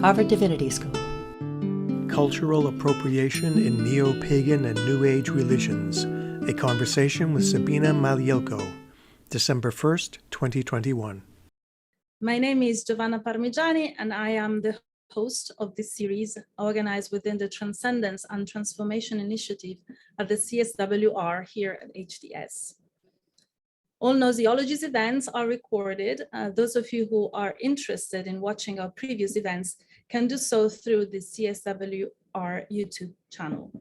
Harvard Divinity School. Cultural Appropriation in Neopagan and New Age Religions, a conversation with Sabina Magliocco, December 1st, 2021. My name is Giovanna Parmigiani, and I am the host of this series organized within the Transcendence and Transformation Initiative at the CSWR here at HDS. All Gnoseology's events are recorded. Those of you who are interested in watching our previous events can do so through the CSWR YouTube channel.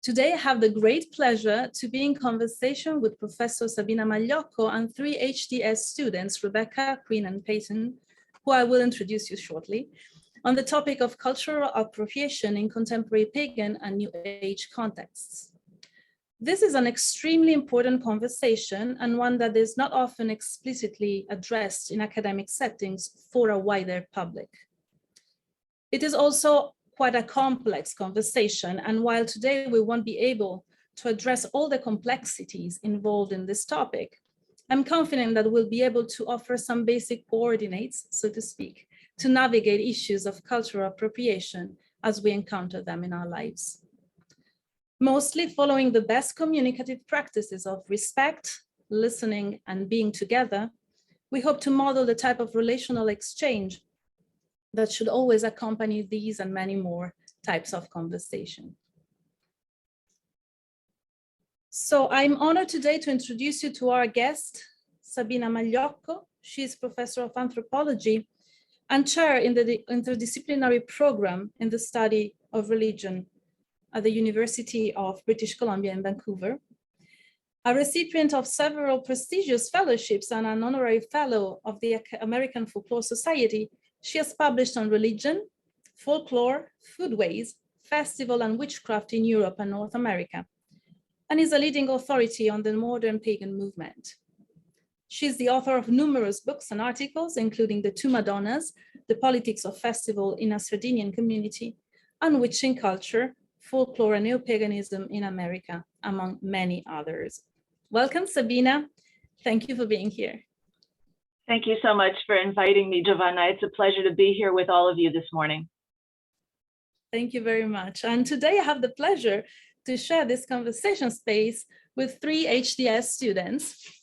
Today, I have the great pleasure to be in conversation with Professor Sabina Magliocco and three HDS students, Rebecca, Quinn, and Peyton, who I will introduce you shortly, on the topic of cultural appropriation in contemporary pagan and New Age contexts. This is an extremely important conversation and one that is not often explicitly addressed in academic settings for a wider public. It is also quite a complex conversation, and while today we won't be able to address all the complexities involved in this topic, I'm confident that we'll be able to offer some basic coordinates, so to speak, to navigate issues of cultural appropriation as we encounter them in our lives. Mostly following the best communicative practices of respect, listening, and being together, we hope to model the type of relational exchange that should always accompany these and many more types of conversation. So I'm honored today to introduce you to our guest, Sabina Magliocco. She is professor of anthropology and chair in the interdisciplinary program in the study of religion at the University of British Columbia in Vancouver, a recipient of several prestigious fellowships and an honorary fellow of the American Folklore Society. She has published on religion, folklore, foodways, festival, and witchcraft in Europe and North America, and is a leading authority on the modern pagan movement. She is the author of numerous books and articles, including The Two Madonnas, The Politics of Festival in a Sardinian Community, and Witching Culture, Folklore and Neopaganism in America, among many others. Welcome, Sabina. Thank you for being here. Thank you so much for inviting me, Giovanna. It's a pleasure to be here with all of you this morning. Thank you very much. And today I have the pleasure to share this conversation space with three HDS students.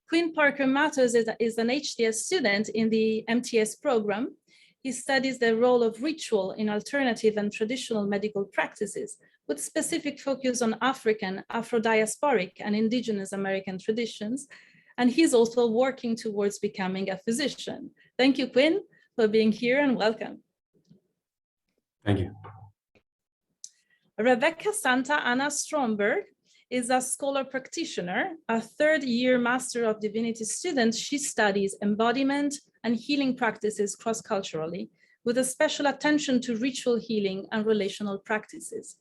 Quinn Parker Matters is an HDS student in the MTS program. He studies the role of ritual in alternative and traditional medical practices, with specific focus on African, Afro-diasporic, and Indigenous American traditions. And he's also working towards becoming a physician. Thank you, Quinn, for being here, and welcome. Thank you. Rebecca Santa Anna Stromberg is a scholar practitioner, a third-year Master of Divinity student. She studies embodiment and healing practices cross-culturally, with a special attention to ritual healing and relational practices.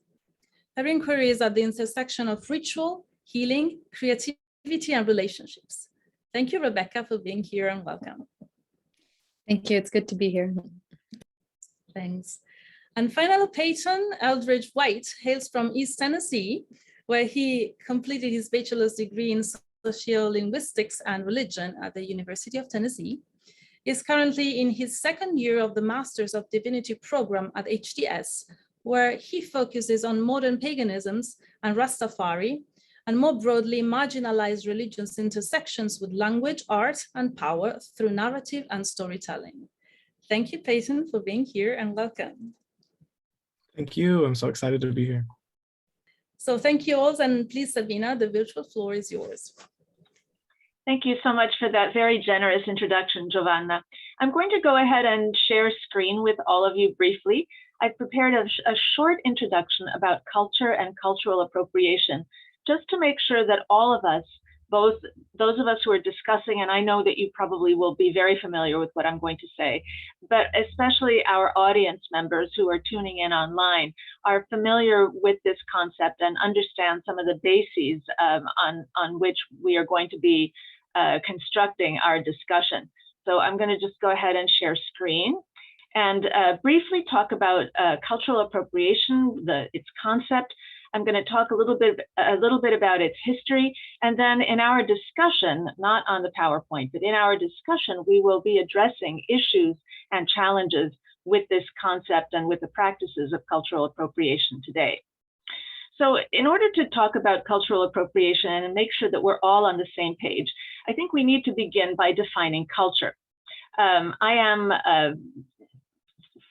Her inquiry is at the intersection of ritual, healing, creativity, and relationships. Thank you, Rebecca, for being here, and welcome. Thank you. It's good to be here. Thanks. And finally, Peyton Eldridge White hails from East Tennessee, where he completed his bachelor's degree in sociolinguistics and religion at the University of Tennessee. He is currently in his second year of the Masters of Divinity program at HDS, where he focuses on modern paganisms and Rastafari, and more broadly, marginalized religions' intersections with language, art, and power through narrative and storytelling. Thank you, Peyton, for being here, and welcome. Thank you. I'm so excited to be here. So thank you all, and please, Sabina, the virtual floor is yours. Thank you so much for that very generous introduction, Giovanna. I'm going to go ahead and share screen with all of you briefly. I've prepared a short introduction about culture and cultural appropriation, just to make sure that all of us, both those of us who are discussing, and I know that you probably will be very familiar with what I'm going to say, but especially our audience members who are tuning in online, are familiar with this concept and understand some of the bases on which we are going to be constructing our discussion. So I'm going to just go ahead and share screen and briefly talk about cultural appropriation, its concept. I'm going to talk a little bit about its history, and then in our discussion, not on the PowerPoint, but in our discussion, we will be addressing issues and challenges with this concept and with the practices of cultural appropriation today. So in order to talk about cultural appropriation and make sure that we're all on the same page, I think we need to begin by defining culture. I am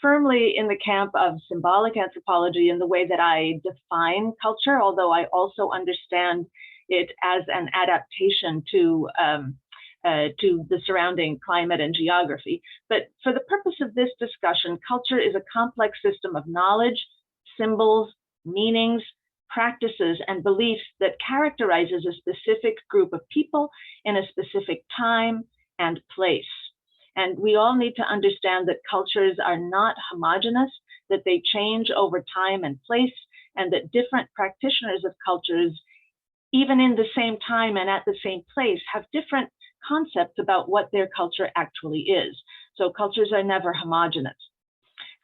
firmly in the camp of symbolic anthropology in the way that I define culture, although I also understand it as an adaptation to the surrounding climate and geography. But for the purpose of this discussion, culture is a complex system of knowledge, symbols, meanings, practices, and beliefs that characterizes a specific group of people in a specific time and place. And we all need to understand that cultures are not homogeneous, that they change over time and place, and that different practitioners of cultures, even in the same time and at the same place, have different concepts about what their culture actually is. So cultures are never homogeneous.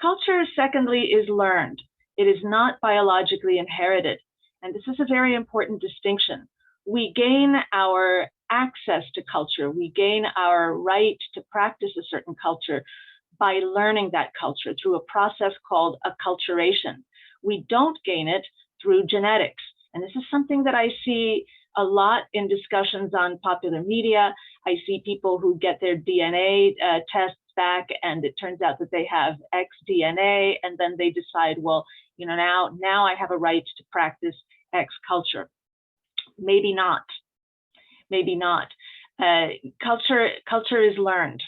Culture, secondly, is learned. It is not biologically inherited. And this is a very important distinction. We gain our access to culture. We gain our right to practice a certain culture by learning that culture through a process called acculturation. We don't gain it through genetics. And this is something that I see a lot in discussions on popular media. I see people who get their DNA tests back and it turns out that they have X DNA, and then they decide, well, you know, now I have a right to practice X culture. Maybe not. Maybe not. Culture is learned.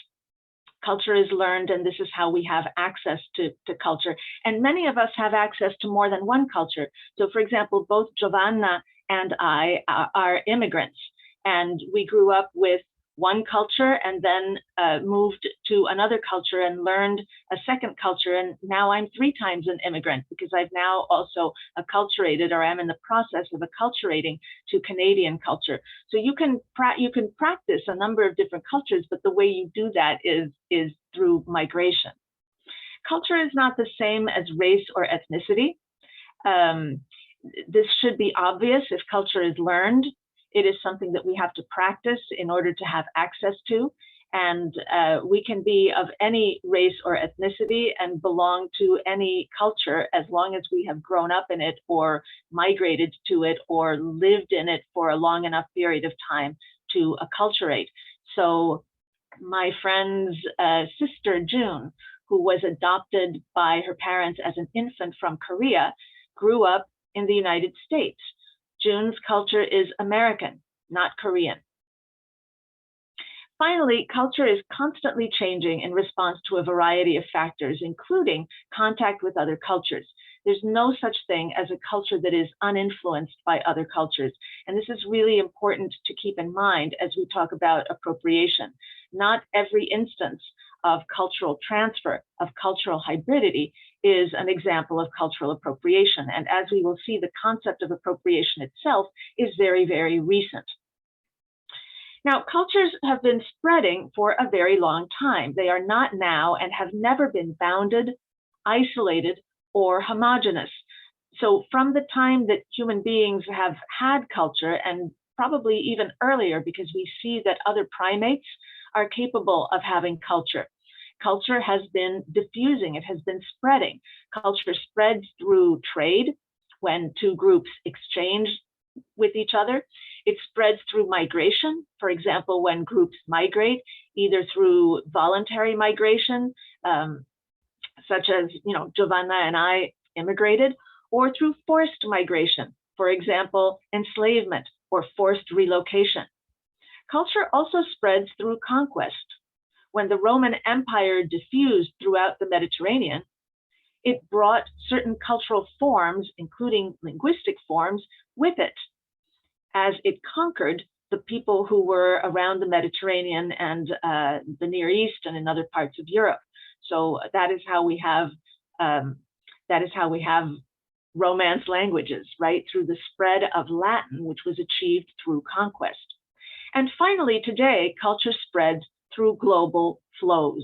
Culture is learned, and this is how we have access to culture. And many of us have access to more than one culture. So, for example, both Giovanna and I are immigrants, and we grew up with one culture and then moved to another culture and learned a second culture. And now I'm 3 times an immigrant because I've now also acculturated, or am in the process of acculturating, to Canadian culture. So you can practice a number of different cultures, but the way you do that is through migration. Culture is not the same as race or ethnicity. This should be obvious. If culture is learned, it is something that we have to practice in order to have access to. And we can be of any race or ethnicity and belong to any culture as long as we have grown up in it or migrated to it or lived in it for a long enough period of time to acculturate. So my friend's sister, June, who was adopted by her parents as an infant from Korea, grew up in the United States. June's culture is American, not Korean. Finally, culture is constantly changing in response to a variety of factors, including contact with other cultures. There's no such thing as a culture that is uninfluenced by other cultures. And this is really important to keep in mind as we talk about appropriation. Not every instance of cultural transfer, of cultural hybridity, is an example of cultural appropriation. And as we will see, the concept of appropriation itself is very, very recent. Now, cultures have been spreading for a very long time. They are not now and have never been bounded, isolated, or homogeneous. So from the time that human beings have had culture, and probably even earlier, because we see that other primates are capable of having culture. Culture has been diffusing, it has been spreading. Culture spreads through trade, when 2 groups exchange with each other. It spreads through migration, for example, when groups migrate, either through voluntary migration, such as, you know, Giovanna and I immigrated, or through forced migration, for example, enslavement or forced relocation. Culture also spreads through conquest. When the Roman Empire diffused throughout the Mediterranean, it brought certain cultural forms, including linguistic forms, with it, as it conquered the people who were around the Mediterranean and the Near East and in other parts of Europe. So that is how we have Romance languages, right? Through the spread of Latin, which was achieved through conquest. And finally, today, culture spreads through global flows.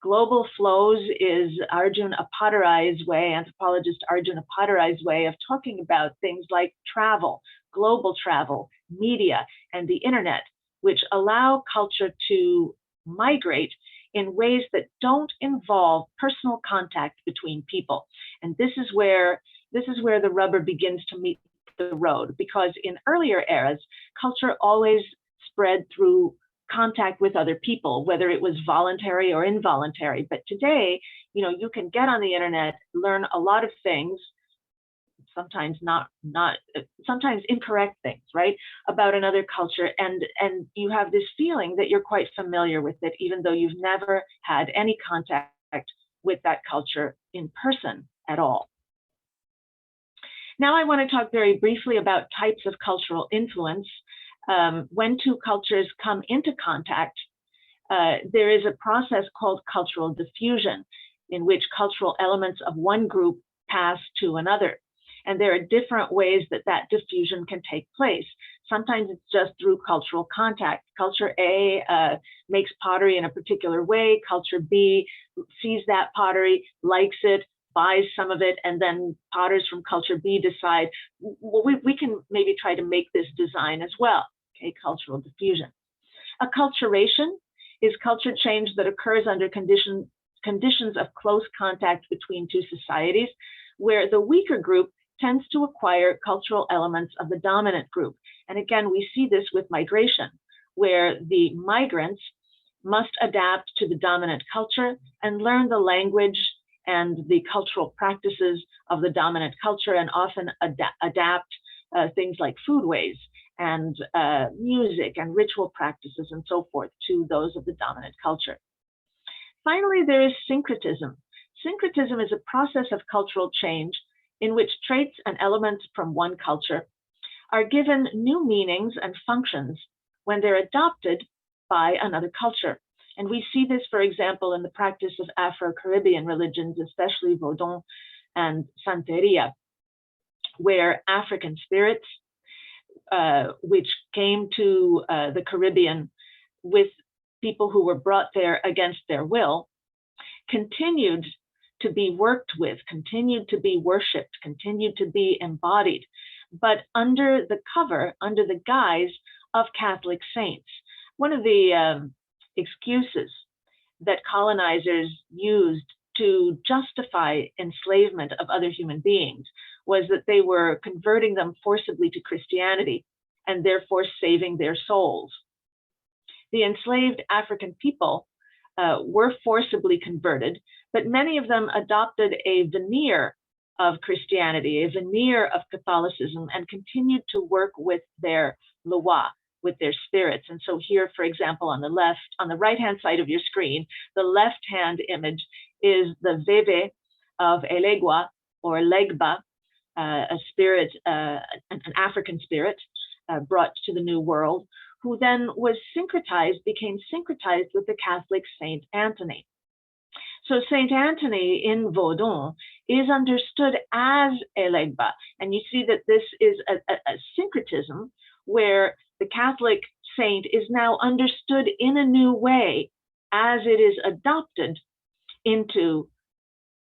Global flows is Arjun Apattarai's way, anthropologist Arjun Apattarai's way of talking about things like travel, global travel, media, and the internet, which allow culture to migrate in ways that don't involve personal contact between people. And this is where the rubber begins to meet the road, because in earlier eras, culture always spread through contact with other people, whether it was voluntary or involuntary. But today, you can get on the internet, learn a lot of things, sometimes sometimes incorrect things, right, about another culture, and you have this feeling that you're quite familiar with it, even though you've never had any contact with that culture in person at all. Now I want to talk very briefly about types of cultural influence. When two cultures come into contact, there is a process called cultural diffusion, in which cultural elements of one group pass to another. And there are different ways that diffusion can take place. Sometimes it's just through cultural contact. Culture A makes pottery in a particular way. Culture B sees that pottery, likes it, buys some of it, and then potters from culture B decide, well, we can maybe try to make this design as well. Okay, cultural diffusion. Acculturation is culture change that occurs under conditions of close contact between two societies, where the weaker group tends to acquire cultural elements of the dominant group. And again, we see this with migration, where the migrants must adapt to the dominant culture and learn the language and the cultural practices of the dominant culture, and often adapt things like foodways and music and ritual practices and so forth to those of the dominant culture. Finally, there is syncretism. Syncretism is a process of cultural change in which traits and elements from one culture are given new meanings and functions when they're adopted by another culture. And we see this, for example, in the practice of Afro-Caribbean religions, especially Vodun and Santeria, where African spirits, which came to the Caribbean with people who were brought there against their will, continued to be worked with, continued to be worshipped, continued to be embodied, but under the cover, under the guise of Catholic saints. One of the excuses that colonizers used to justify enslavement of other human beings was that they were converting them forcibly to Christianity and therefore saving their souls. The enslaved African people were forcibly converted, but many of them adopted a veneer of Christianity, a veneer of Catholicism, and continued to work with their loa, with their spirits. And so here, for example, on the right-hand side of your screen, the left-hand image is the Veve of Elegua or Legba, a spirit, an African spirit brought to the New World, who then became syncretized with the Catholic Saint Anthony. So Saint Anthony in Vodun is understood as Elegba. And you see that this is a syncretism where the Catholic saint is now understood in a new way as it is adopted into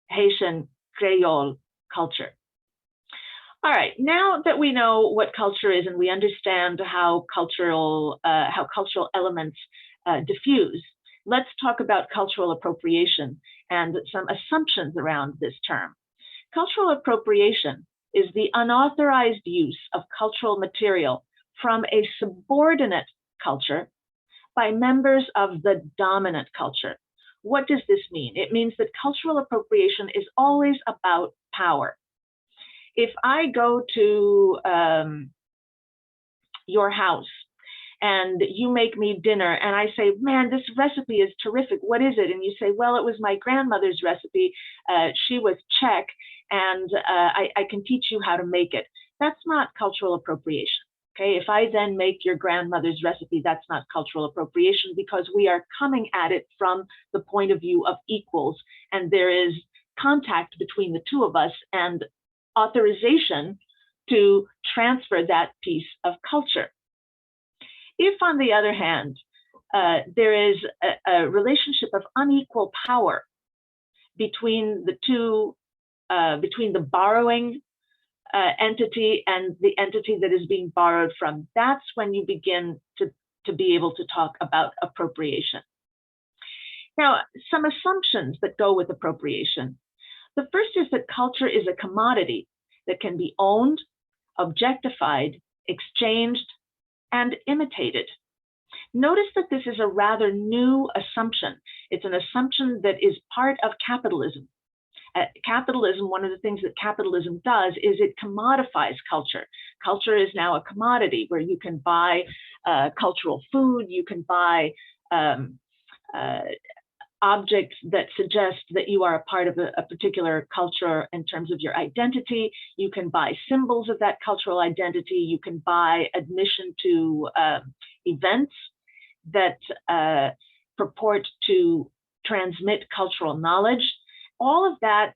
Haitian Creole culture. All right, now that we know what culture is and we understand how cultural elements diffuse, let's talk about cultural appropriation and some assumptions around this term. Cultural appropriation is the unauthorized use of cultural material from a subordinate culture by members of the dominant culture. What does this mean? It means that cultural appropriation is always about power. If I go to your house and you make me dinner and I say, man, this recipe is terrific, what is it? And you say, well, it was my grandmother's recipe. She was Czech, and I can teach you how to make it. That's not cultural appropriation. Okay, if I then make your grandmother's recipe, that's not cultural appropriation, because we are coming at it from the point of view of equals, and there is contact between the two of us and authorization to transfer that piece of culture. If, on the other hand, there is a relationship of unequal power between the two, between the borrowing entity and the entity that is being borrowed from, that's when you begin to be able to talk about appropriation. Now, some assumptions that go with appropriation. The first is that culture is a commodity that can be owned, objectified, exchanged, and imitated. Notice that this is a rather new assumption. It's an assumption that is part of capitalism. Capitalism, one of the things that capitalism does is it commodifies culture. Culture is now a commodity where you can buy cultural food, you can buy objects that suggest that you are a part of a particular culture in terms of your identity. You can buy symbols of that cultural identity. You can buy admission to events that purport to transmit cultural knowledge. All of that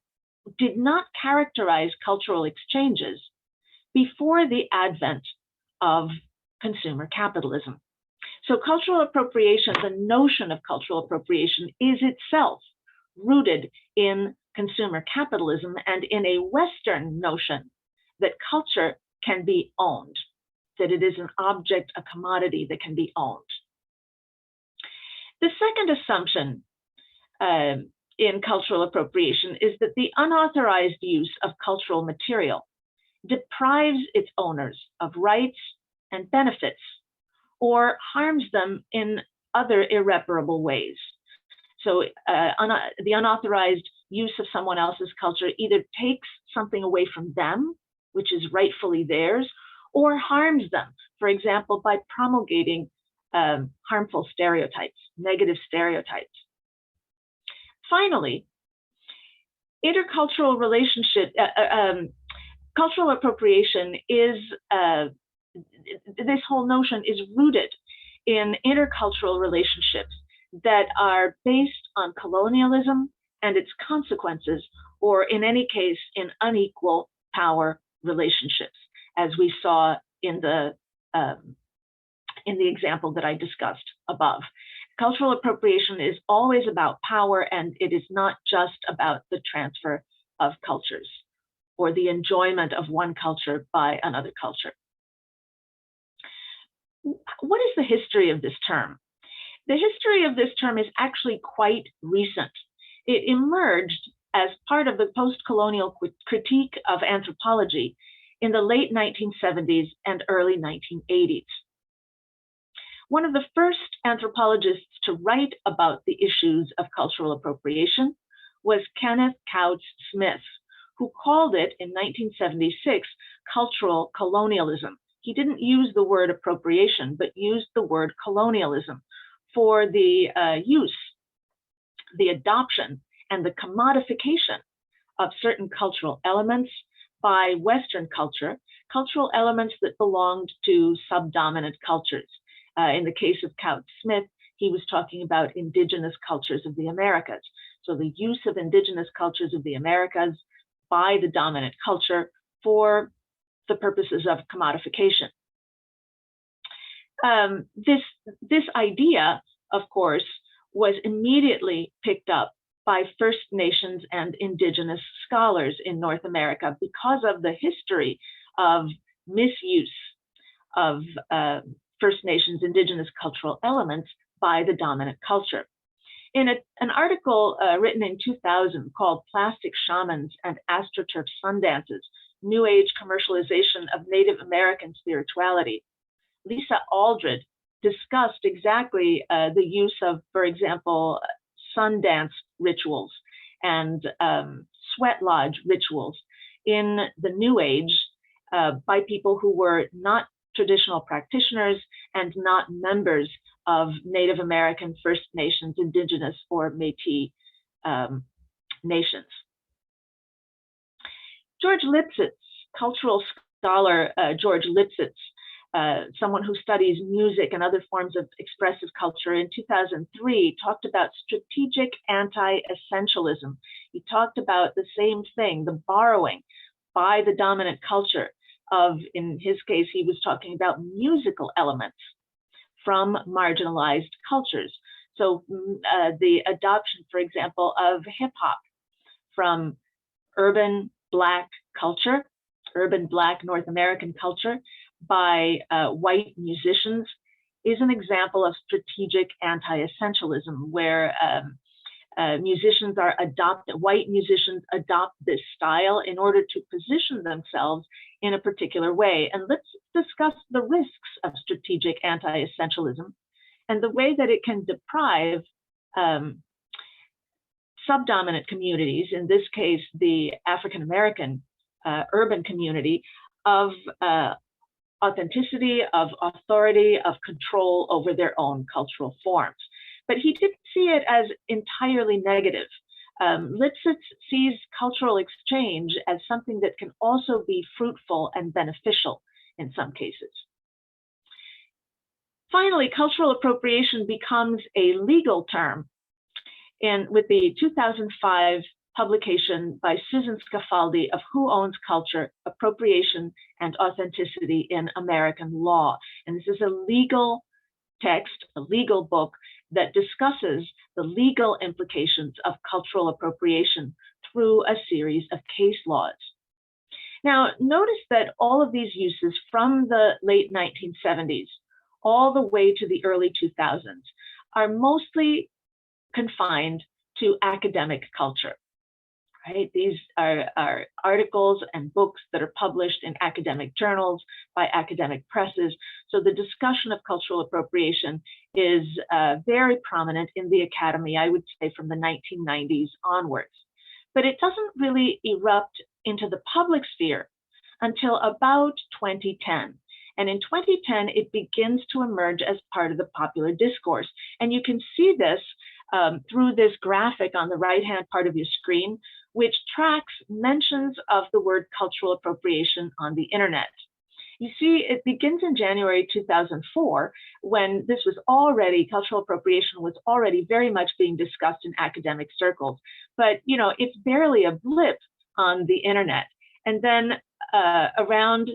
did not characterize cultural exchanges before the advent of consumer capitalism. So cultural appropriation, the notion of cultural appropriation, is itself rooted in consumer capitalism and in a Western notion that culture can be owned, that it is an object, a commodity that can be owned. The second assumption in cultural appropriation is that the unauthorized use of cultural material deprives its owners of rights and benefits, or harms them in other irreparable ways. So the unauthorized use of someone else's culture either takes something away from them, which is rightfully theirs, or harms them, for example, by promulgating harmful stereotypes, negative stereotypes. Finally, intercultural relationship, cultural appropriation is, this whole notion is rooted in intercultural relationships that are based on colonialism and its consequences, or in any case, in unequal power relationships, as we saw in the example that I discussed above. Cultural appropriation is always about power, and it is not just about the transfer of cultures or the enjoyment of one culture by another culture. What is the history of this term? The history of this term is actually quite recent. It emerged as part of the post-colonial critique of anthropology in the late 1970s and early 1980s. One of the first anthropologists to write about the issues of cultural appropriation was Kenneth Couch Smith, who called it in 1976 cultural colonialism. He didn't use the word appropriation, but used the word colonialism for the use, the adoption, and the commodification of certain cultural elements by Western culture, cultural elements that belonged to subdominant cultures. In the case of Couch Smith, he was talking about indigenous cultures of the Americas. So the use of indigenous cultures of the Americas by the dominant culture for the purposes of commodification. This idea, of course, was immediately picked up by First Nations and indigenous scholars in North America because of the history of misuse of First Nations indigenous cultural elements by the dominant culture. In an article written in 2000 called Plastic Shamans and AstroTurf Sundances, New Age Commercialization of Native American Spirituality, Lisa Aldred discussed exactly the use of, for example, Sundance rituals and sweat lodge rituals in the New Age by people who were not traditional practitioners and not members of Native American, First Nations, Indigenous, or Métis nations. George Lipsitz, cultural scholar George Lipsitz, someone who studies music and other forms of expressive culture, in 2003 talked about strategic anti-essentialism. He talked about the same thing, the borrowing by the dominant culture of, in his case, he was talking about musical elements from marginalized cultures. So the adoption, for example, of hip hop from urban Black culture, urban Black North American culture by white musicians is an example of strategic anti-essentialism, where White musicians adopt this style in order to position themselves in a particular way. And let's discuss the risks of strategic anti-essentialism and the way that it can deprive subdominant communities, in this case, the African-American urban community, of authenticity, of authority, of control over their own cultural forms. But he didn't see it as entirely negative. Lipsitz sees cultural exchange as something that can also be fruitful and beneficial in some cases. Finally, cultural appropriation becomes a legal term with the 2005 publication by Susan Scafaldi of Who Owns Culture, Appropriation and Authenticity in American Law. And this is a legal text, a legal book that discusses the legal implications of cultural appropriation through a series of case laws. Now, notice that all of these uses from the late 1970s all the way to the early 2000s are mostly confined to academic culture. Right? These are articles and books that are published in academic journals by academic presses. So the discussion of cultural appropriation is very prominent in the academy, I would say, from the 1990s onwards. But it doesn't really erupt into the public sphere until about 2010. And in 2010, it begins to emerge as part of the popular discourse. And you can see this through this graphic on the right-hand part of your screen, which tracks mentions of the word cultural appropriation on the internet. You see, it begins in January 2004, when this was already, cultural appropriation was already very much being discussed in academic circles. But, you know, it's barely a blip on the internet. And then around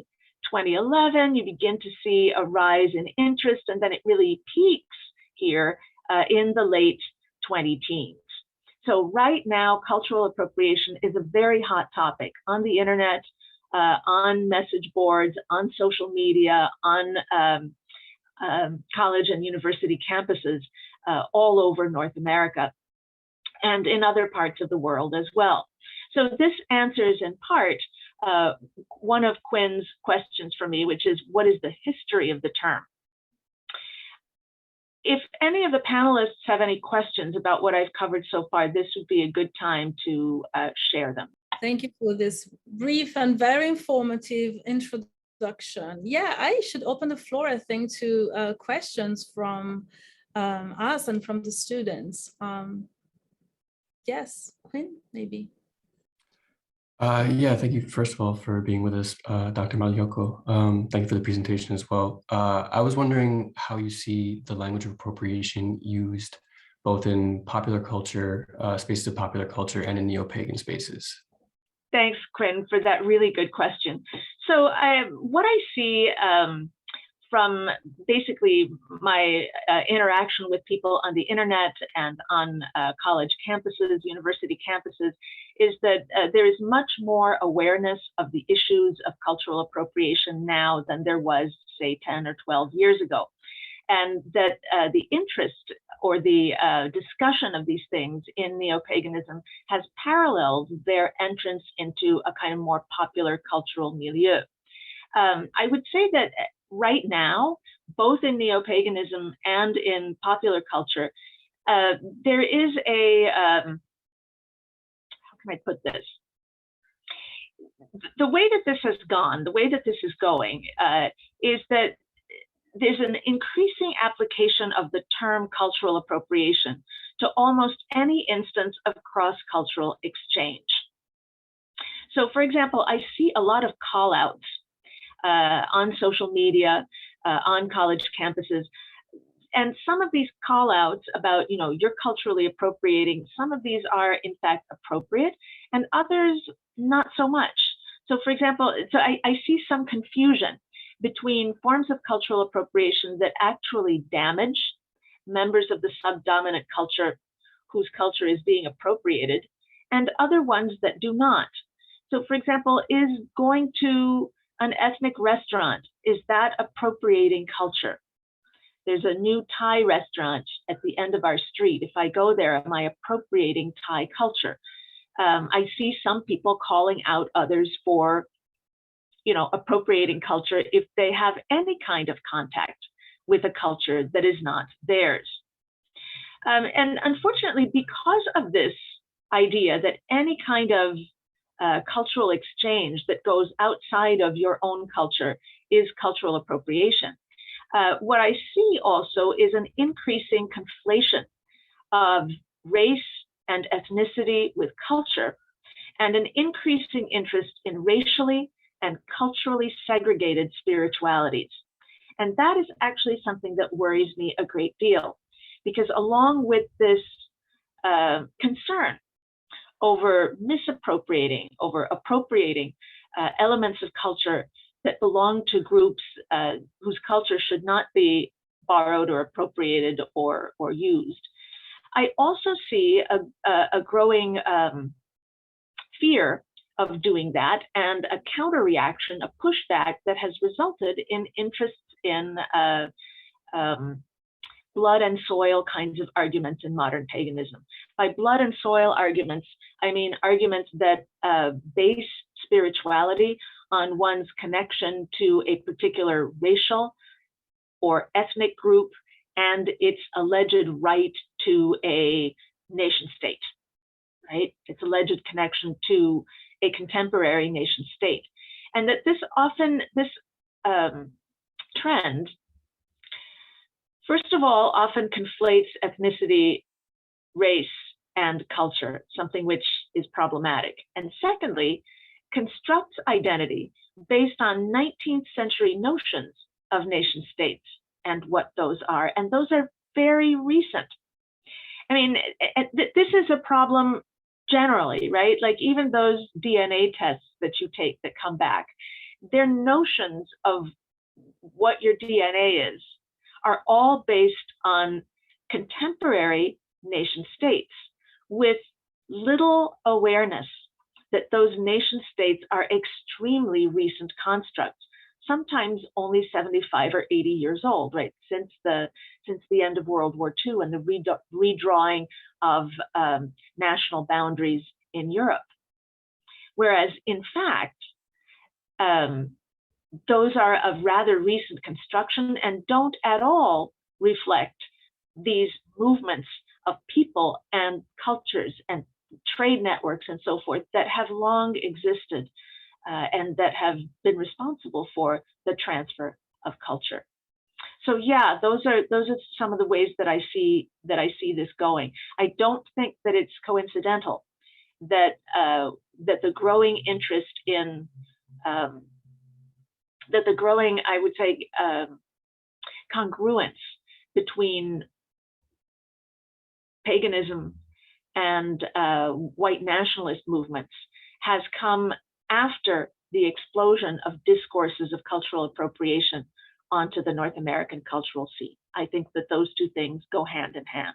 2011, you begin to see a rise in interest, and then it really peaks here in the late 2010s. So right now, cultural appropriation is a very hot topic on the internet, on message boards, on social media, on college and university campuses all over North America and in other parts of the world as well. So this answers in part one of Quinn's questions for me, which is, what is the history of the term? If any of the panelists have any questions about what I've covered so far, this would be a good time to share them. Thank you for this brief and very informative introduction. Yeah, I should open the floor, I think, to questions from us and from the students. Yes, Quinn, maybe. Yeah, thank you, first of all, for being with us, Dr. Magliocco. Thank you for the presentation as well. I was wondering how you see the language of appropriation used both in popular culture, spaces of popular culture, and in neo-pagan spaces. Thanks, Quinn, for that really good question. So what I see from basically my interaction with people on the internet and on college campuses, university campuses, is that there is much more awareness of the issues of cultural appropriation now than there was, say, 10 or 12 years ago. And that the interest or the discussion of these things in neo-paganism has paralleled their entrance into a kind of more popular cultural milieu. I would say that right now, both in neo-paganism and in popular culture, there is a, how can I put this? The way that this has gone, the way that this is going, is that there's an increasing application of the term cultural appropriation to almost any instance of cross-cultural exchange. So, for example, I see a lot of call-outs on social media, on college campuses. And some of these call-outs about, you know, you're culturally appropriating, some of these are in fact appropriate and others not so much. So for example, I see some confusion between forms of cultural appropriation that actually damage members of the subdominant culture whose culture is being appropriated and other ones that do not. So for example, is going to an ethnic restaurant, is that appropriating culture? There's a new Thai restaurant at the end of our street. If I go there, am I appropriating Thai culture? I see some people calling out others for, appropriating culture if they have any kind of contact with a culture that is not theirs. And unfortunately, because of this idea that any kind of cultural exchange that goes outside of your own culture is cultural appropriation, what I see also is an increasing conflation of race and ethnicity with culture, and an increasing interest in racially and culturally segregated spiritualities. And that is actually something that worries me a great deal, because along with this concern over misappropriating, over appropriating elements of culture that belong to groups whose culture should not be borrowed or appropriated or used, I also see a growing fear of doing that, and a counter reaction, a pushback that has resulted in interests in blood and soil kinds of arguments in modern paganism. By blood and soil arguments, I mean arguments that base spirituality on one's connection to a particular racial or ethnic group and its alleged right to a nation state, right? Its alleged connection to a contemporary nation state. And that this trend, first of all, often conflates ethnicity, race, and culture, something which is problematic. And secondly, constructs identity based on 19th century notions of nation states and what those are. And those are very recent. I mean, this is a problem generally, right? Like even those DNA tests that you take that come back, their notions of what your DNA is are all based on contemporary nation states with little awareness that those nation states are extremely recent constructs, sometimes only 75 or 80 years old, right? Since the end of World War II and the redrawing of national boundaries in Europe. Whereas in fact, those are of rather recent construction and don't at all reflect these movements of people and cultures and trade networks and so forth that have long existed and that have been responsible for the transfer of culture. So yeah, those are some of the ways that I see this going. I don't think that it's coincidental that that the growing interest in that the growing, I would say, congruence between paganism and white nationalist movements has come after the explosion of discourses of cultural appropriation onto the North American cultural scene. I think that those two things go hand in hand.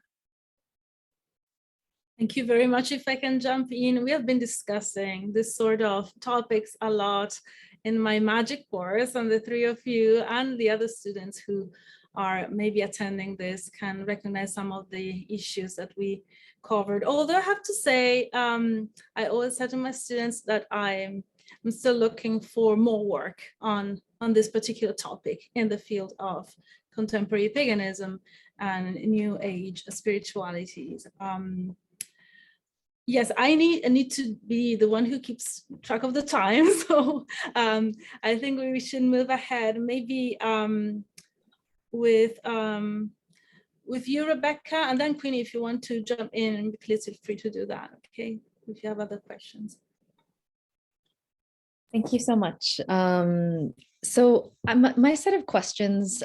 Thank you very much. If I can jump in, we have been discussing this sort of topics a lot in my magic course, and the three of you and the other students who are maybe attending this can recognize some of the issues that we covered. Although I have to say, I always said to my students that I'm still looking for more work on this particular topic in the field of contemporary paganism and New Age spiritualities. Yes, I need to be the one who keeps track of the time. So I think we should move ahead. Maybe with you, Rebecca, and then Queenie, if you want to jump in, please feel free to do that. Okay, if you have other questions. Thank you so much. So my set of questions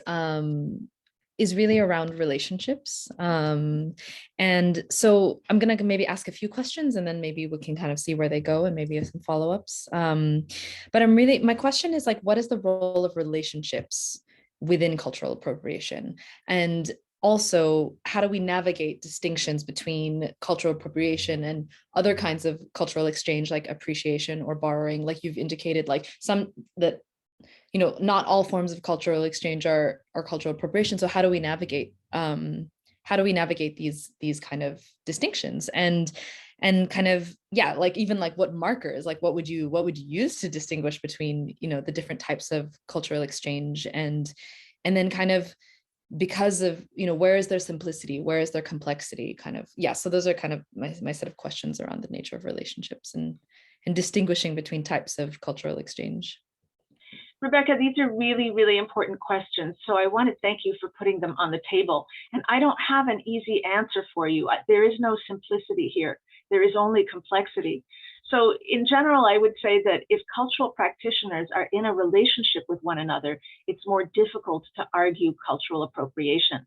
is really around relationships. And so I'm gonna maybe ask a few questions and then maybe we can kind of see where they go and maybe some follow-ups. But my question is like, what is the role of relationships within cultural appropriation? And also, how do we navigate distinctions between cultural appropriation and other kinds of cultural exchange, like appreciation or borrowing, like you've indicated, like some that not all forms of cultural exchange are cultural appropriation. So how do we navigate these kind of distinctions and kind of, yeah, like even like what markers, like what would you use to distinguish between, the different types of cultural exchange, and then kind of, because of, where is their simplicity, where is their complexity, kind of, yeah. So those are kind of my set of questions around the nature of relationships and distinguishing between types of cultural exchange. Rebecca, these are really, really important questions. So I want to thank you for putting them on the table. And I don't have an easy answer for you. There is no simplicity here. There is only complexity. So in general, I would say that if cultural practitioners are in a relationship with one another, it's more difficult to argue cultural appropriation.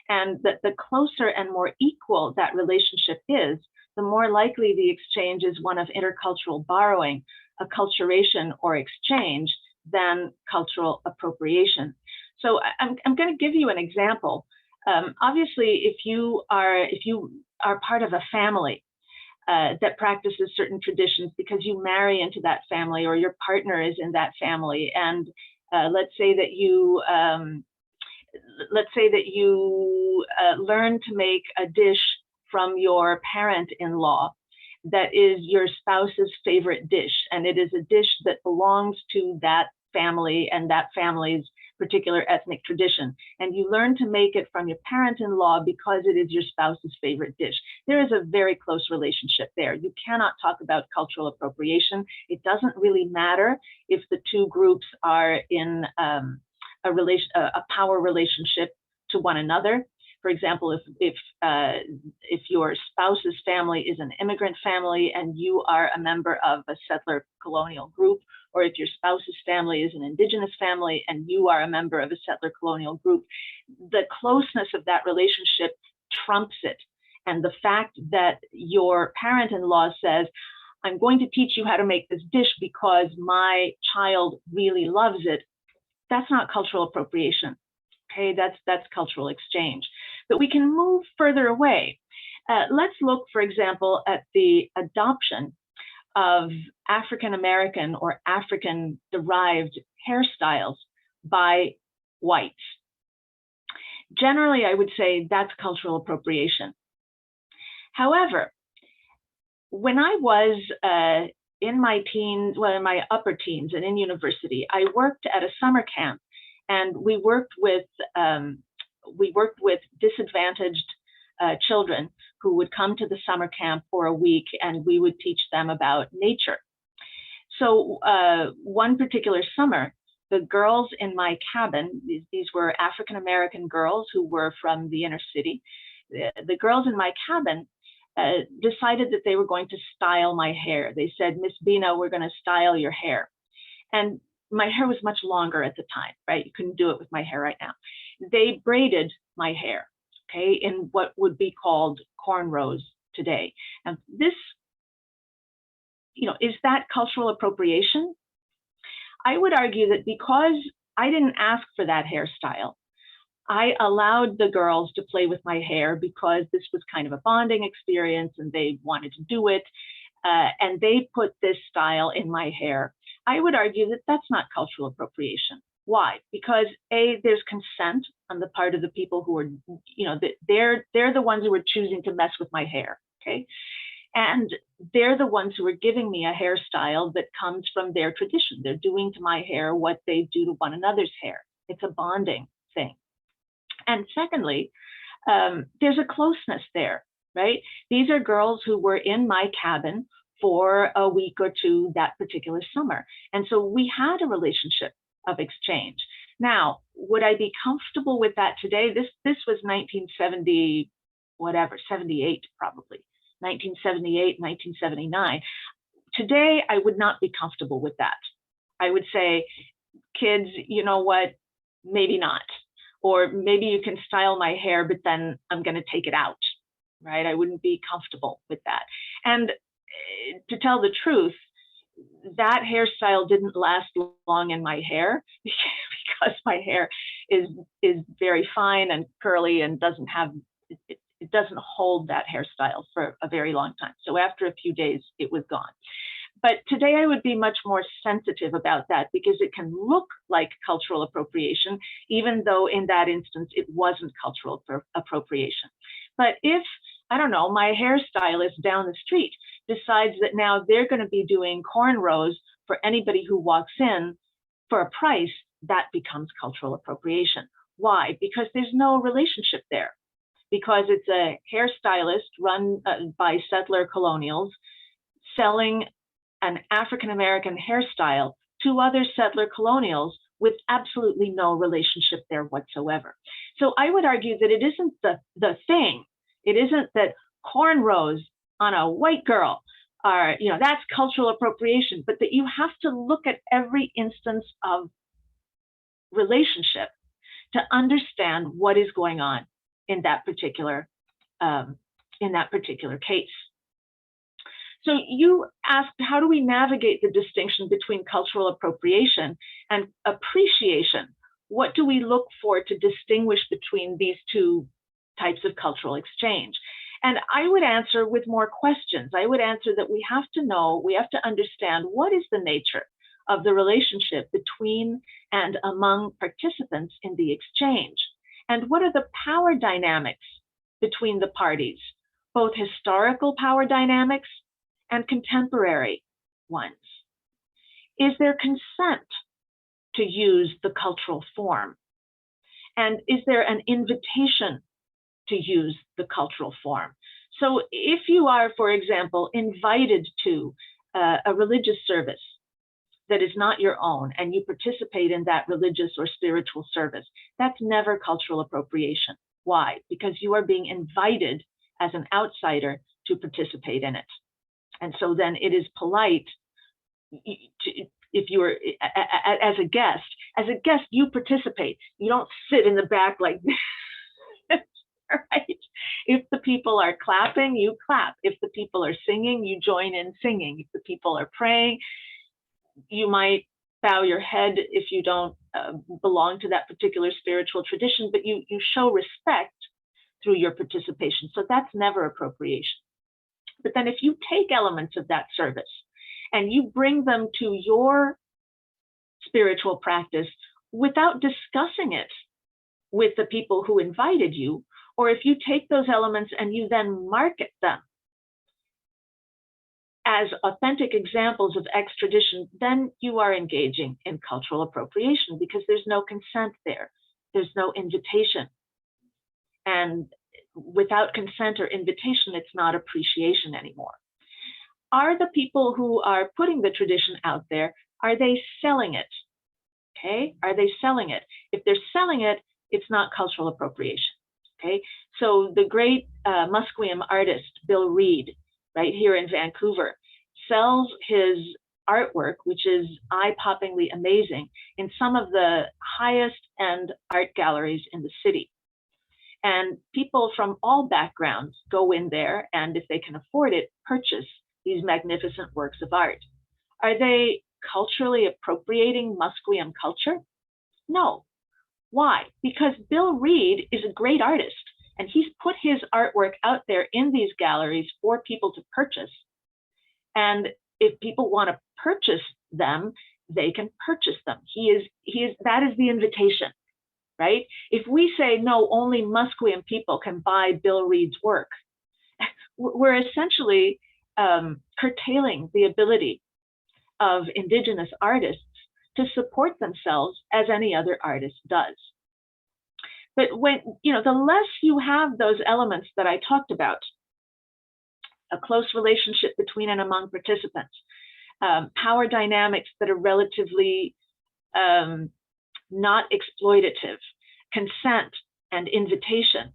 And that the closer and more equal that relationship is, the more likely the exchange is one of intercultural borrowing, acculturation, or exchange than cultural appropriation. So I'm going to give you an example. Obviously, if you are part of a family that practices certain traditions because you marry into that family or your partner is in that family, and let's say that you learn to make a dish from your parent-in-law that is your spouse's favorite dish, and it is a dish that belongs to that family and that family's particular ethnic tradition, and you learn to make it from your parent-in-law because it is your spouse's favorite dish. There is a very close relationship there. You cannot talk about cultural appropriation. It doesn't really matter if the two groups are in a power relationship to one another. For example, if your spouse's family is an immigrant family and you are a member of a settler colonial group, or if your spouse's family is an indigenous family and you are a member of a settler colonial group, the closeness of that relationship trumps it. And the fact that your parent-in-law says, I'm going to teach you how to make this dish because my child really loves it, that's not cultural appropriation. Okay, that's cultural exchange. But we can move further away. Let's look, for example, at the adoption of African American or African derived hairstyles by whites. Generally, I would say that's cultural appropriation. However, when I was in my teens, well, in my upper teens and in university, I worked at a summer camp, and we worked with disadvantaged children who would come to the summer camp for a week, and we would teach them about nature. So one particular summer, the girls in my cabin, these were African American girls who were from the inner city. The girls in my cabin decided that they were going to style my hair. They said, Miss Bina, we're going to style your hair. And my hair was much longer at the time, right? You couldn't do it with my hair right now. They braided my hair, okay, in what would be called cornrows today. And this, is that cultural appropriation? I would argue that because I didn't ask for that hairstyle, I allowed the girls to play with my hair because this was kind of a bonding experience and they wanted to do it. And they put this style in my hair. I would argue that that's not cultural appropriation. Why? Because there's consent on the part of the people who are, they're the ones who are choosing to mess with my hair, okay? And they're the ones who are giving me a hairstyle that comes from their tradition. They're doing to my hair what they do to one another's hair. It's a bonding thing. And secondly, there's a closeness there, right? These are girls who were in my cabin for a week or two that particular summer. And so we had a relationship of exchange. Now, would I be comfortable with that today? This was 1970, whatever, 78 probably, 1978, 1979. Today, I would not be comfortable with that. I would say, kids, you know what, maybe not. Or maybe you can style my hair, but then I'm going to take it out, right? I wouldn't be comfortable with that. And to tell the truth, that hairstyle didn't last long in my hair because my hair is very fine and curly and doesn't have, it doesn't hold that hairstyle for a very long time. So after a few days, it was gone. But today I would be much more sensitive about that because it can look like cultural appropriation, even though in that instance it wasn't cultural appropriation. But if, I don't know, my hairstylist down the street decides that now they're going to be doing cornrows for anybody who walks in for a price, that becomes cultural appropriation. Why? Because there's no relationship there. Because it's a hairstylist run by settler colonials selling an African-American hairstyle to other settler colonials with absolutely no relationship there whatsoever. So I would argue that it isn't the thing. It isn't that cornrows on a white girl are, that's cultural appropriation, but that you have to look at every instance of relationship to understand what is going on in that particular case. So you asked, how do we navigate the distinction between cultural appropriation and appreciation? What do we look for to distinguish between these two types of cultural exchange? And I would answer with more questions. I would answer that we have to understand what is the nature of the relationship between and among participants in the exchange. And what are the power dynamics between the parties, both historical power dynamics and contemporary ones? Is there consent to use the cultural form? And is there an invitation to use the cultural form? So if you are, for example, invited to a religious service that is not your own and you participate in that religious or spiritual service, that's never cultural appropriation. Why? Because you are being invited as an outsider to participate in it. And so then it is polite if you are as a guest, you participate. You don't sit in the back like this, right? If the people are clapping, you clap. If the people are singing, you join in singing. If the people are praying, you might bow your head if you don't belong to that particular spiritual tradition, but you show respect through your participation. So that's never appropriation. But then if you take elements of that service and you bring them to your spiritual practice without discussing it with the people who invited you, or if you take those elements and you then market them as authentic examples of X tradition, then you are engaging in cultural appropriation because there's no consent there. There's no invitation. And without consent or invitation, it's not appreciation anymore. Are the people who are putting the tradition out there, are they selling it? Okay, are they selling it? If they're selling it, it's not cultural appropriation. Okay, so the great Musqueam artist, Bill Reed, right here in Vancouver, sells his artwork, which is eye-poppingly amazing, in some of the highest end art galleries in the city. And people from all backgrounds go in there and, if they can afford it, purchase these magnificent works of art. Are they culturally appropriating Musqueam culture? No. Why? Because Bill Reed is a great artist and he's put his artwork out there in these galleries for people to purchase. And if people want to purchase them, they can purchase them. That is the invitation, right? If we say, no, only Musqueam people can buy Bill Reed's work, we're essentially curtailing the ability of Indigenous artists to support themselves as any other artist does. But when, the less you have those elements that I talked about, a close relationship between and among participants, power dynamics that are relatively not exploitative, consent and invitation,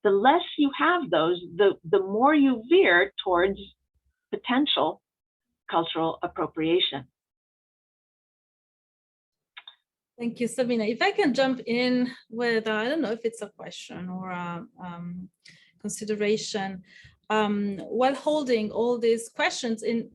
the less you have those, the more you veer towards potential cultural appropriation. Thank you, Sabina. If I can jump in with, I don't know if it's a question or a consideration, while holding all these questions in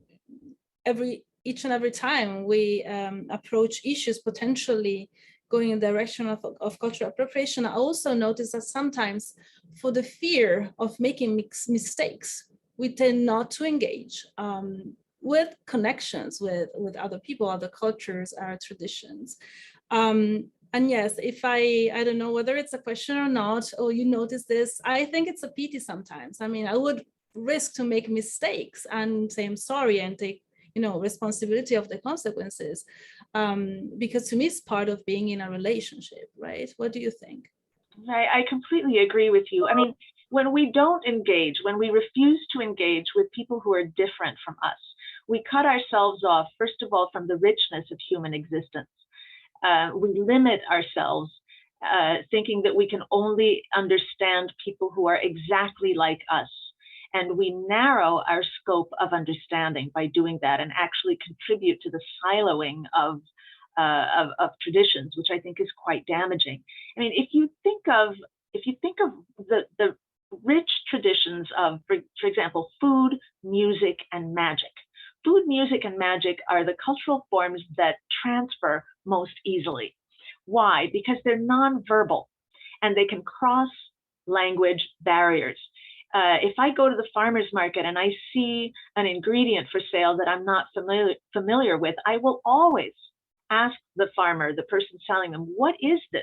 each and every time we approach issues potentially going in the direction of cultural appropriation, I also notice that sometimes for the fear of making mistakes, we tend not to engage. with connections with other people, other cultures, our traditions. And yes, if I don't know whether it's a question or not, or you notice this, I think it's a pity sometimes. I mean, I would risk to make mistakes and say I'm sorry and take, you know, responsibility of the consequences, because to me it's part of being in a relationship, right? What do you think? I completely agree with you. I mean, when we don't engage, when we refuse to engage with people who are different from us, we cut ourselves off, first of all, from the richness of human existence. We limit ourselves, thinking that we can only understand people who are exactly like us. And we narrow our scope of understanding by doing that, and actually contribute to the siloing of traditions, which I think is quite damaging. I mean, if you think of the rich traditions of, for example, food, music, and magic. Food, music, and magic are the cultural forms that transfer most easily. Why? Because they're nonverbal and they can cross language barriers. If I go to the farmer's market and I see an ingredient for sale that I'm not familiar with, I will always ask the farmer, the person selling them, what is this?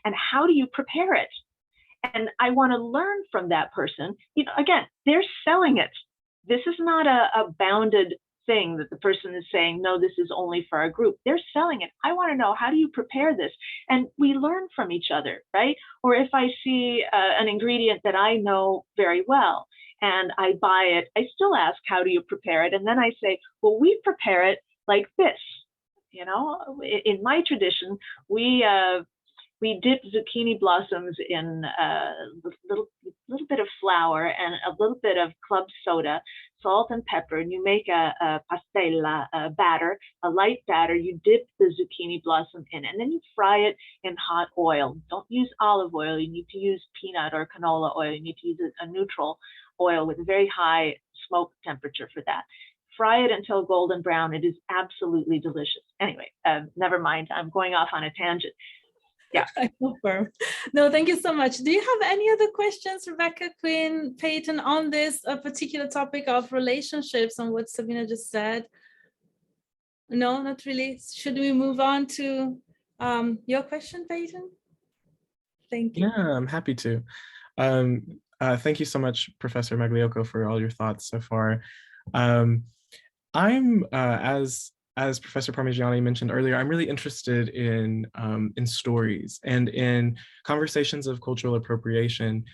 And how do you prepare it? And I want to learn from that person. You know, again, they're selling it. This is not a bounded thing that the person is saying, no, this is only for our group. They're selling it. I want to know, how do you prepare this? And we learn from each other, right? Or if I see an ingredient that I know very well and I buy it, I still ask, how do you prepare it? And then I say, well, we prepare it like this. You know, in my tradition, we dip zucchini blossoms in a little bit of flour and a little bit of club soda, salt and pepper, and you make a pastella, a batter, a light batter. You dip the zucchini blossom in, and then you fry it in hot oil. Don't use olive oil. You need to use peanut or canola oil. You need to use a neutral oil with a very high smoke temperature for that. Fry it until golden brown. It is absolutely delicious. Anyway, never mind. I'm going off on a tangent. Yeah. I confirm. No, thank you so much. Do you have any other questions, Rebecca, Quinn, Peyton, on this particular topic of relationships and what Sabina just said? No, not really. Should we move on to your question, Peyton? Thank you. Yeah, I'm happy to. Thank you so much, Professor Magliocco, for all your thoughts so far. I'm as Professor Parmigiani mentioned earlier, I'm really interested in stories and in conversations of cultural appropriation.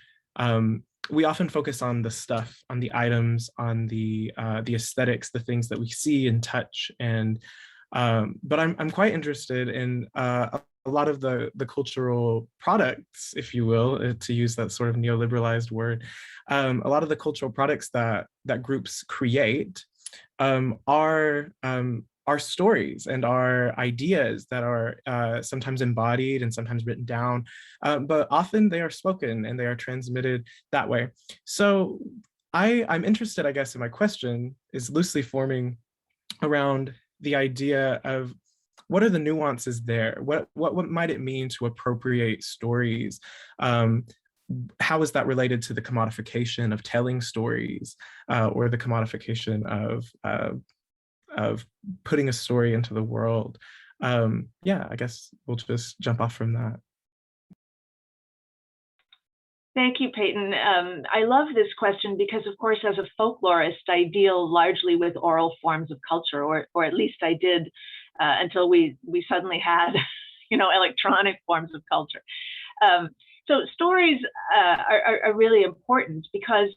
We often focus on the stuff, on the items, on the aesthetics, the things that we see and touch, and but I'm quite interested in a lot of the cultural products, if you will, to use that sort of neoliberalized word. A lot of the cultural products that groups create are stories and are ideas that are sometimes embodied and sometimes written down, but often they are spoken and they are transmitted that way. So I'm interested, I guess, in my question is loosely forming around the idea of what are the nuances there? What might it mean to appropriate stories? How is that related to the commodification of telling stories, or the commodification of putting a story into the world? Yeah, I guess we'll just jump off from that. Thank you, Peyton. I love this question because, of course, as a folklorist, I deal largely with oral forms of culture, or at least I did until we suddenly had, electronic forms of culture. So stories are really important because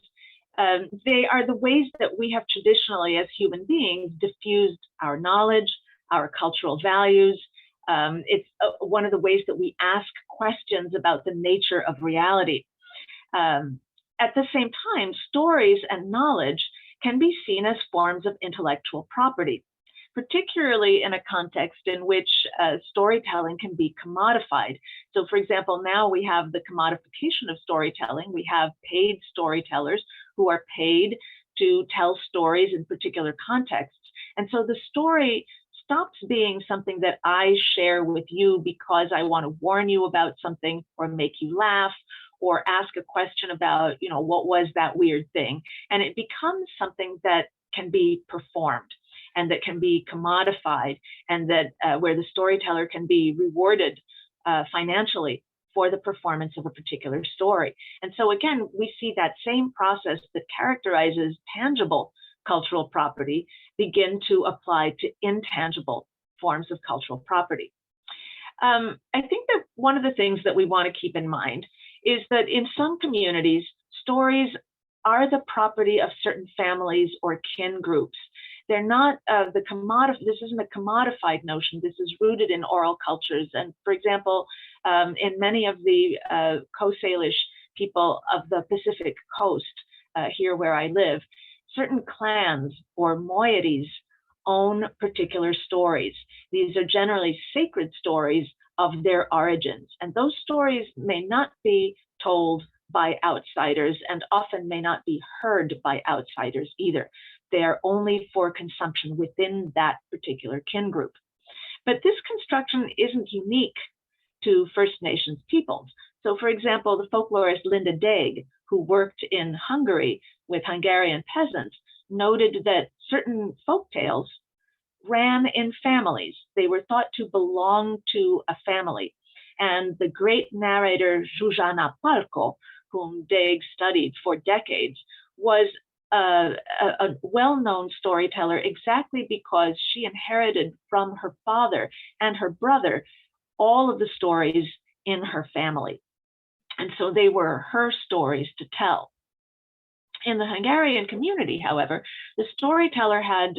they are the ways that we have traditionally, as human beings, diffused our knowledge, our cultural values. It's one of the ways that we ask questions about the nature of reality. At the same time, stories and knowledge can be seen as forms of intellectual property, particularly in a context in which storytelling can be commodified. So, for example, now we have the commodification of storytelling. We have paid storytellers who are paid to tell stories in particular contexts. And so the story stops being something that I share with you because I want to warn you about something or make you laugh or ask a question about, what was that weird thing? And it becomes something that can be performed. and that can be commodified, and that where the storyteller can be rewarded financially for the performance of a particular story. And so again, we see that same process that characterizes tangible cultural property begin to apply to intangible forms of cultural property. I think that one of the things that we want to keep in mind is that in some communities, stories are the property of certain families or kin groups. They're not this isn't a commodified notion. This is rooted in oral cultures. And for example, in many of the Coast Salish people of the Pacific coast, here where I live, certain clans or moieties own particular stories. These are generally sacred stories of their origins. And those stories may not be told by outsiders and often may not be heard by outsiders either. They are only for consumption within that particular kin group. But this construction isn't unique to First Nations peoples. So for example, the folklorist Linda Daig, who worked in Hungary with Hungarian peasants, noted that certain folktales ran in families. They were thought to belong to a family. And the great narrator Giovanna Parmigiani, whom Daig studied for decades, was a well-known storyteller exactly because she inherited from her father and her brother all of the stories in her family. And so they were her stories to tell. In the Hungarian community, however, the storyteller had,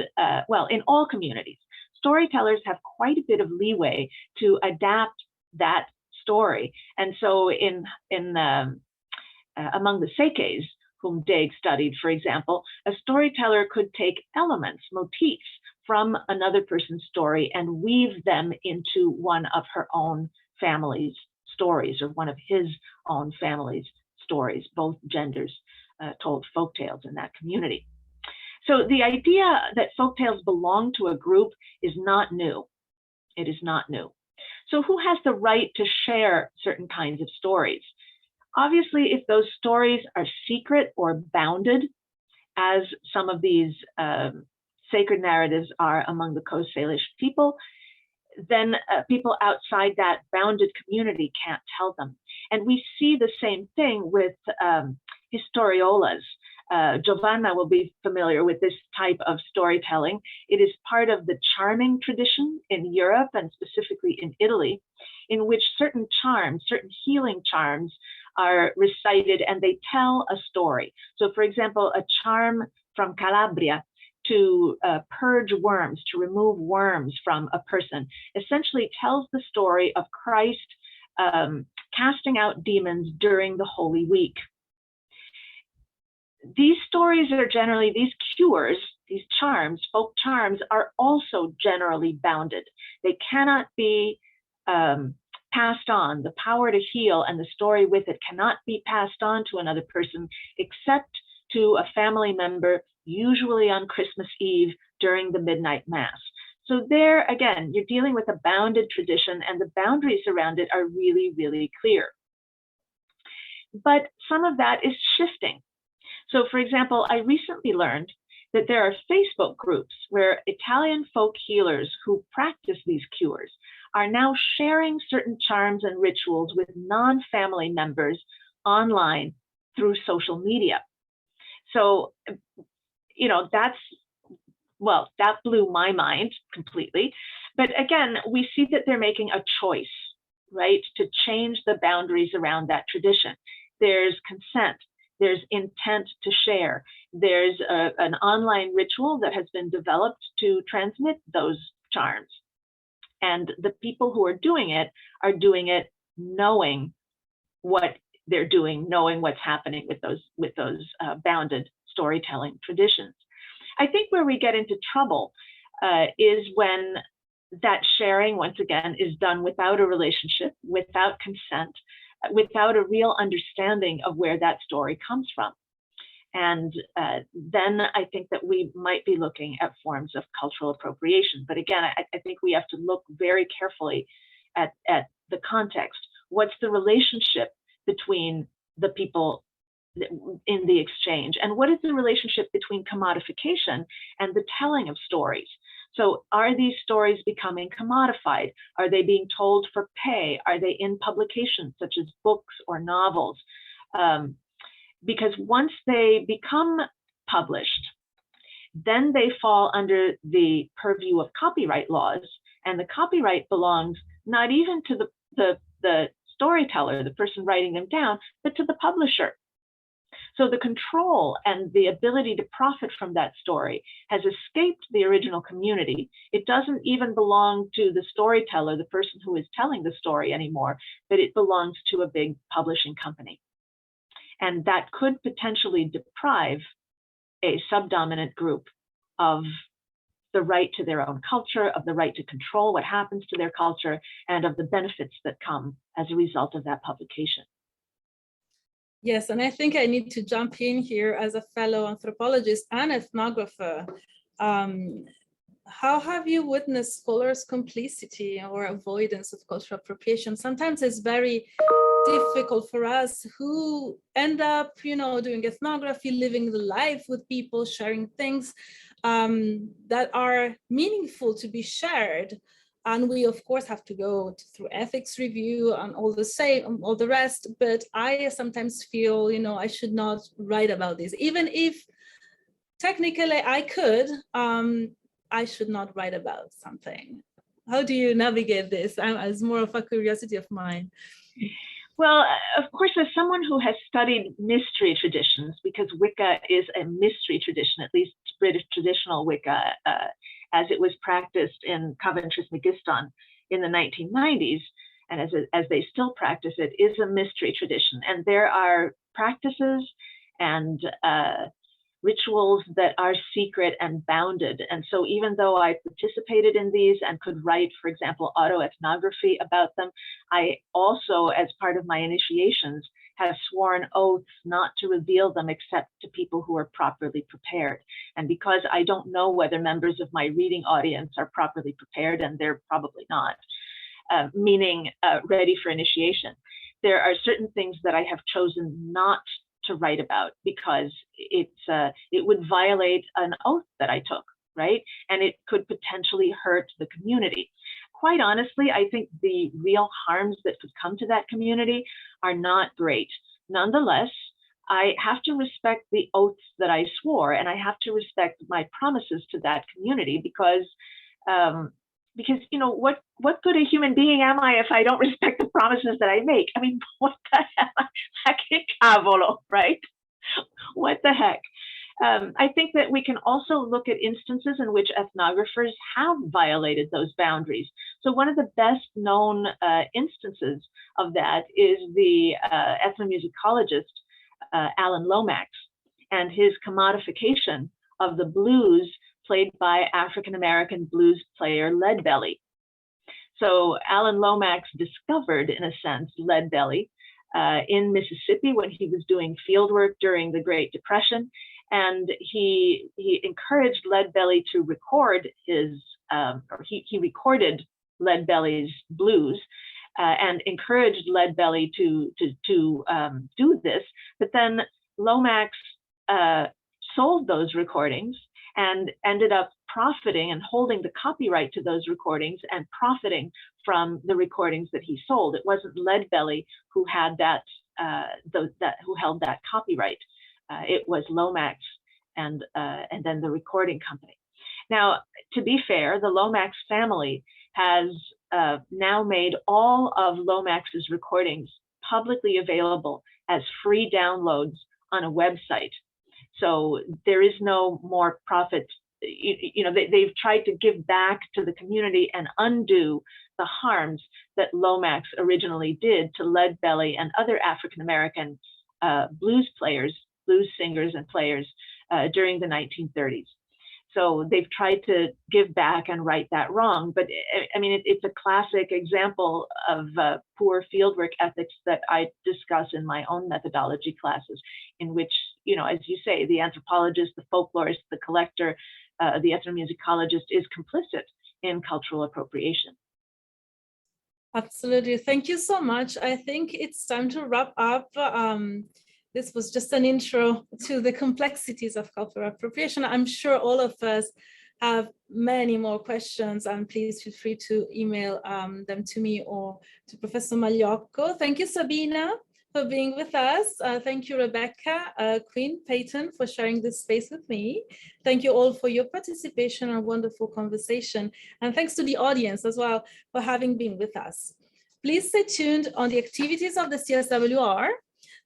well, in all communities, storytellers have quite a bit of leeway to adapt that story. And so among the Sekes, whom Daig studied, for example, a storyteller could take elements, motifs from another person's story and weave them into one of her own family's stories or one of his own family's stories. Both genders told folktales in that community. So the idea that folktales belong to a group is not new. It is not new. So who has the right to share certain kinds of stories? Obviously, if those stories are secret or bounded, as some of these sacred narratives are among the Coast Salish people, then people outside that bounded community can't tell them. And we see the same thing with historiolas. Giovanna will be familiar with this type of storytelling. It is part of the charming tradition in Europe and specifically in Italy, in which certain charms, certain healing charms, are recited and they tell a story. So for example, a charm from Calabria to purge worms, to remove worms from a person, essentially tells the story of Christ casting out demons during the Holy Week. These stories are generally, these cures, these charms, folk charms, are also generally bounded. They cannot be passed on. The power to heal and the story with it cannot be passed on to another person except to a family member, usually on Christmas Eve during the midnight mass. So there, again, you're dealing with a bounded tradition and the boundaries around it are really, really clear. But some of that is shifting. So for example, I recently learned that there are Facebook groups where Italian folk healers who practice these cures are now sharing certain charms and rituals with non-family members online through social media. So, you know, that blew my mind completely. But again, we see that they're making a choice, right, to change the boundaries around that tradition. There's consent, there's intent to share, there's an online ritual that has been developed to transmit those charms. And the people who are doing it knowing what they're doing, knowing what's happening with those bounded storytelling traditions. I think where we get into trouble is when that sharing, once again, is done without a relationship, without consent, without a real understanding of where that story comes from. And then I think that we might be looking at forms of cultural appropriation. But again, I think we have to look very carefully at the context. What's the relationship between the people in the exchange? And what is the relationship between commodification and the telling of stories? So are these stories becoming commodified? Are they being told for pay? Are they in publications such as books or novels? Because once they become published, then they fall under the purview of copyright laws, and the copyright belongs not even to the storyteller, the person writing them down, but to the publisher. So the control and the ability to profit from that story has escaped the original community. It doesn't even belong to the storyteller, the person who is telling the story anymore, but it belongs to a big publishing company. And that could potentially deprive a subdominant group of the right to their own culture, of the right to control what happens to their culture, and of the benefits that come as a result of that publication. Yes, and I think I need to jump in here as a fellow anthropologist and ethnographer. How have you witnessed scholars' complicity or avoidance of cultural appropriation? Sometimes it's very difficult for us who end up, doing ethnography, living the life with people, sharing things that are meaningful to be shared. And we, of course, have to go through ethics review and all the rest. But I sometimes feel, I should not write about this. Even if technically I could, I should not write about something. How do you navigate this? It's more of a curiosity of mine. Well, of course, as someone who has studied mystery traditions, because Wicca is a mystery tradition, at least British traditional Wicca, as it was practiced in Coventry Megiston in the 1990s, and as they still practice it, is a mystery tradition. And there are practices and rituals that are secret and bounded. And so even though I participated in these and could write, for example, autoethnography about them, I also, as part of my initiations, have sworn oaths not to reveal them except to people who are properly prepared. And because I don't know whether members of my reading audience are properly prepared, and they're probably not, meaning ready for initiation, there are certain things that I have chosen not to write about because it would violate an oath that I took, right? And it could potentially hurt the community. Quite honestly, I think the real harms that could come to that community are not great. Nonetheless, I have to respect the oaths that I swore, and I have to respect my promises to that community because what good a human being am I if I don't respect the promises that I make? I mean, what the heck? Cavolo, right? What the heck? I think that we can also look at instances in which ethnographers have violated those boundaries. So one of the best known instances of that is the ethnomusicologist Alan Lomax and his commodification of the blues played by African-American blues player Leadbelly. So Alan Lomax discovered, in a sense, Leadbelly in Mississippi when he was doing field work during the Great Depression. And he encouraged Leadbelly to record he recorded Leadbelly's blues and encouraged Leadbelly to do this. But then Lomax sold those recordings and ended up profiting and holding the copyright to those recordings and profiting from the recordings that he sold. It wasn't Leadbelly who had who held that copyright. It was Lomax and then the recording company. Now, to be fair, the Lomax family has now made all of Lomax's recordings publicly available as free downloads on a website. So there is no more profit. They've tried to give back to the community and undo the harms that Lomax originally did to Leadbelly and other African-American blues singers and players during the 1930s. So they've tried to give back and right that wrong. But I mean, it's a classic example of poor fieldwork ethics that I discuss in my own methodology classes, in which, as you say, the anthropologist, the folklorist, the collector, the ethnomusicologist is complicit in cultural appropriation. Absolutely. Thank you so much. I think it's time to wrap up. this was just an intro to the complexities of cultural appropriation. I'm sure all of us have many more questions, and please feel free to email them to me or to Professor Magliocco. Thank you, Sabina, for being with us. Thank you, Rebecca, Quinn, Peyton, for sharing this space with me. Thank you all for your participation and wonderful conversation. And thanks to the audience as well for having been with us. Please stay tuned on the activities of the CSWR,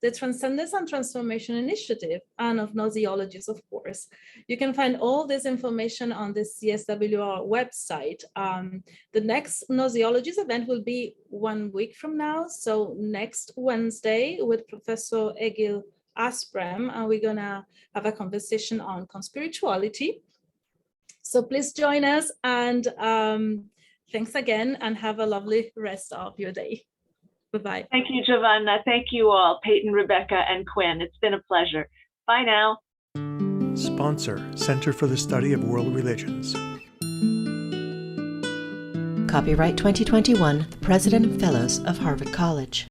the Transcendence and Transformation Initiative, and of Gnoseologies, of course. You can find all this information on the CSWR website. The next Gnoseologies event will be 1 week from now, so next Wednesday with Professor Egil Asprem, and we're gonna have a conversation on conspirituality. So please join us, and thanks again, and have a lovely rest of your day. Bye-bye. Thank you, Giovanna. Thank you all, Peyton, Rebecca, and Quinn. It's been a pleasure. Bye now. Sponsor, Center for the Study of World Religions. Copyright 2021, the President and Fellows of Harvard College.